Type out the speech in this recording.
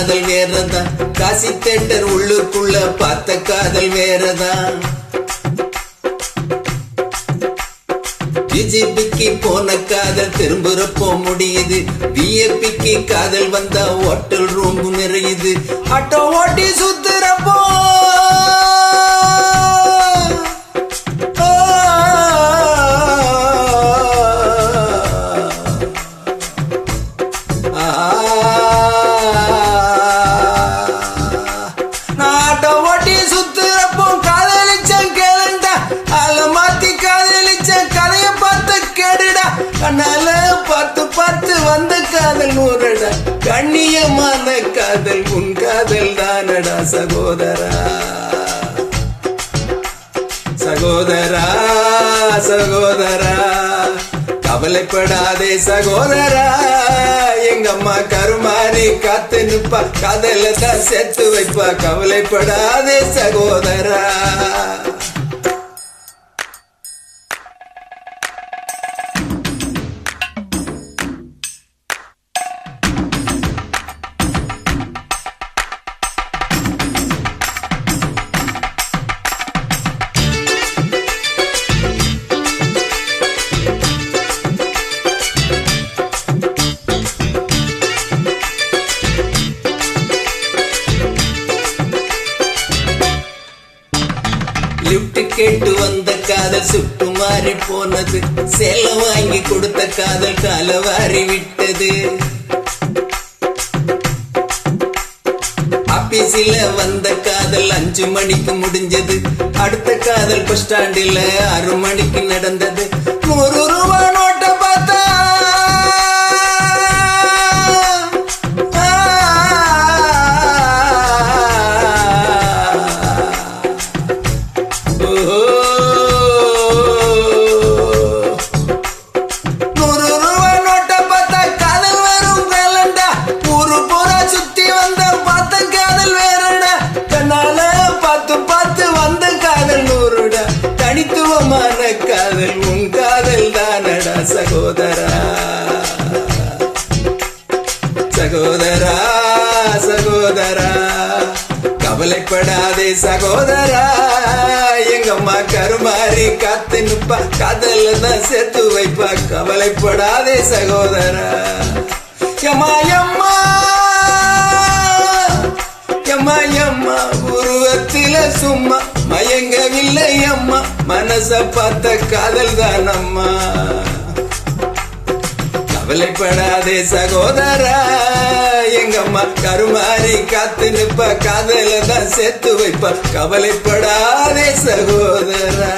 காதல் வேறதான், காசி தேட்டர் உள்ளுக்குள்ள பார்த்த காதல் வேறதான். பிஜேபிக்கு போன காதல் திரும்புறப்போ முடியுது, பிஏபிக்கு காதல் வந்தா ஹோட்டல் ரூம் நிறையுது. ஆட்டோ ஓட்டி சுத்துறப்போ கண்ணால பார்த்து பார்த்து வந்த காதல் நூறடா, கண்ணியமான காதல் உன் காதல் தானடா சகோதரா. சகோதரா சகோதரா கவலைப்படாதே சகோதரா, எங்க அம்மா கருமாரி காத்து நிப்பா, காதல தான் சேர்த்து வைப்பா. கவலைப்படாதே சகோதரா. லிப்ட் கேட்டு வந்த காதல் சுட்டு மாறி போனது, சேலை வாங்கி கொடுத்த காதல் காலவாரி விட்டது. ஆபீஸில வந்த காதல் 5 மணிக்கு முடிஞ்சது, அடுத்த காதல் பஸ் ஸ்டாண்டில் 6 மணிக்கு நடந்தது. 100 ரூபா நோட்டை பார்த்தா காதல் உன் காதல் தானடா சகோதரா. சகோதரா சகோதரா கவலைப்படாதே சகோதரா, எங்க அம்மா கருமாரி காத்து நிப்பா, காதல தான் சேர்த்து வைப்பா. கவலைப்படாதே சகோதரா. எம்மா எம்மா எம்மா எம்மா உருவத்தில சும்மா மயங்கவில்லை அம்மா, மனச பார்த்த காதல் தான் அம்மா. கவலைப்படாதே சகோதரா, எங்க அம்மா கருமாரி காத்து நிப்ப, காதல தான் சேர்த்து வைப்ப. கவலைப்படாதே சகோதரா.